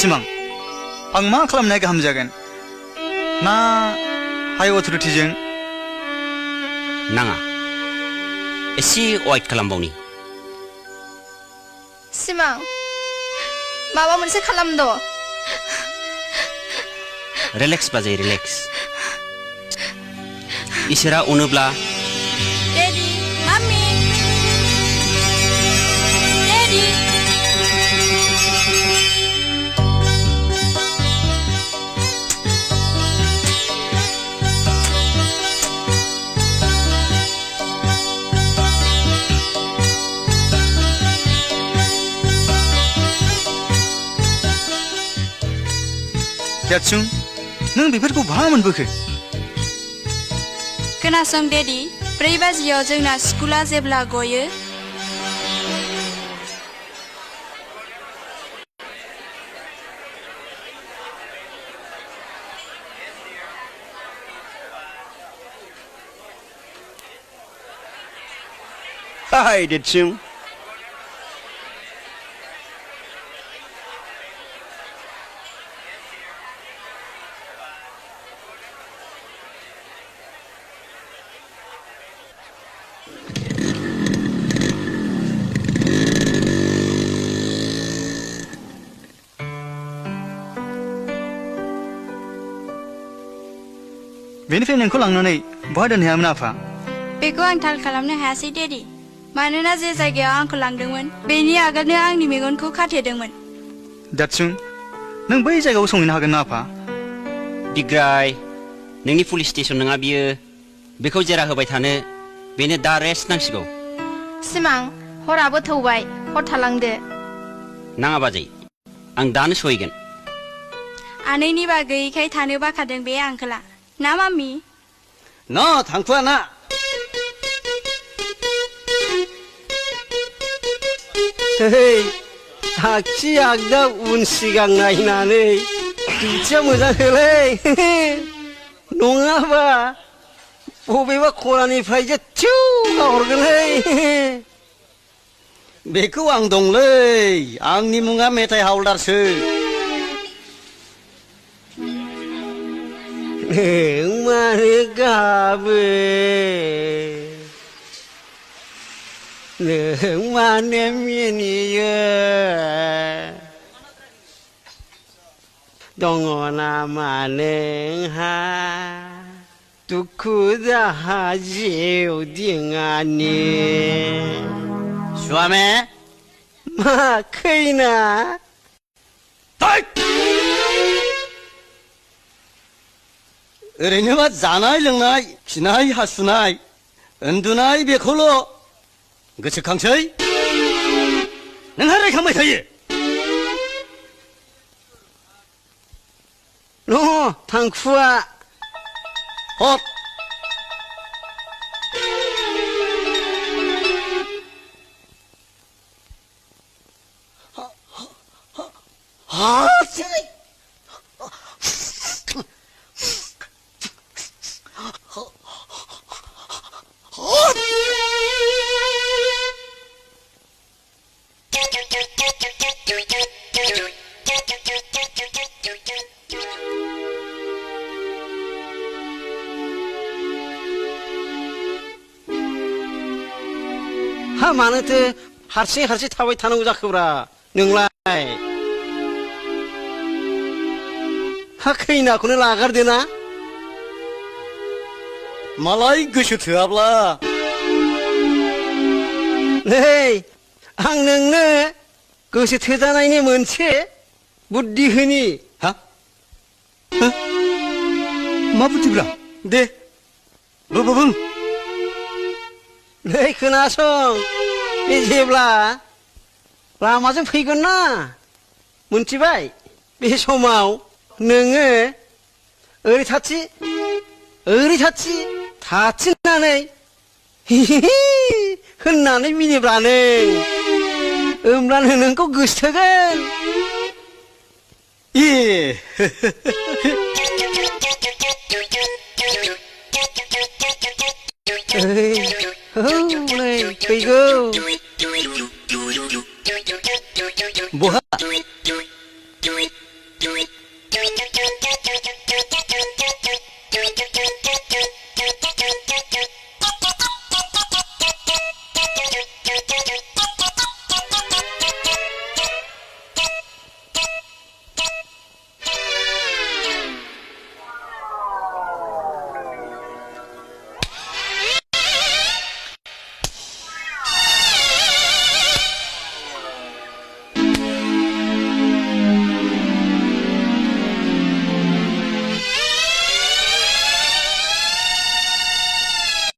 सिमां आं मा खालामनाया गाहाम जागोन ना हाइ अथ'रिटिजों नाङा एसे वाइट खालामबावनि सिमां माबा मोनसे खालामद' रिलेक्स बाजै रिलेक्स इसोरा अनोब्ला Daddy, Mommy, Daddy. देरसुं नों बेफोरखौ बहा मोनबोखो खोनासं डेडी 4 बाजियाव जोंना स्कुला जेब्ला गयो Hai Detsun. बेनिफ्राय नोंखौ लांनानै बहा दोनहैयामोन आफा बेखौ आं थाल खालामनो हायासै डेडी मानोना जे जायगायाव आंखौ लांदोंमोन बेनि आगोलनो आंनि मेगनखौ खाथेदोंमोन देरसुं नों बै जायगायाव संहैनो हागोन ना आफा बिग्राय नोंनि पुलिस स्टेसन नङा बियो बेखौ जेरा होबाय थानो बेनो दा रेस्ट नांसिगौ सिमां हराबो थौबाय हर थालांदो नाङा बाजै आं दानो सहैगोन आनैनि बागैखाय थानो बाखादों बे आंखोला ना मामि No, थांथ'आ ना Hei, आगसि आगदा उन सिगां नायनानै दिन्थिया मोजां होलै नङाबा बबेबा खनानिफ्रायसो थिउ गाहरगोनलै बेखौ आं दंलै आंनि मुङा मेथाइ हावलदारसो नों मानो गाबो नों मानो मिनियो दङ नामा नोंहा दुखु दाहा जिउ दिङानि सुवामे मा खैना ओरैनोबा जानाय लोंनाय खिनाय हासुनाय उन्दुनाय बेखौल' गोसोखांसै नोंहा रायखांबाय थायो न' थांखुआ हट हा मानोथो हारसिं हारसिं थाबाय थानांगौ जाखोब्रा नोंलाय हा खैनाखौनो लागारदो ना मालाय गोसो थोआब्ला नै आं नोंनो गोसो थोजानायनि मोनसे बुद्धि होनि हा मा बुद्धिब्रा दे बुं नै खोनासं बे जेब्ला लामाजों फैगोन ना मोनथिबाय बे समाव नोङो ओरै थाथि थाथिनानै होननानै मिनिब्ला नों होमब्लानो नोंखौ गोसोथोगोन ए हौलै फैगौ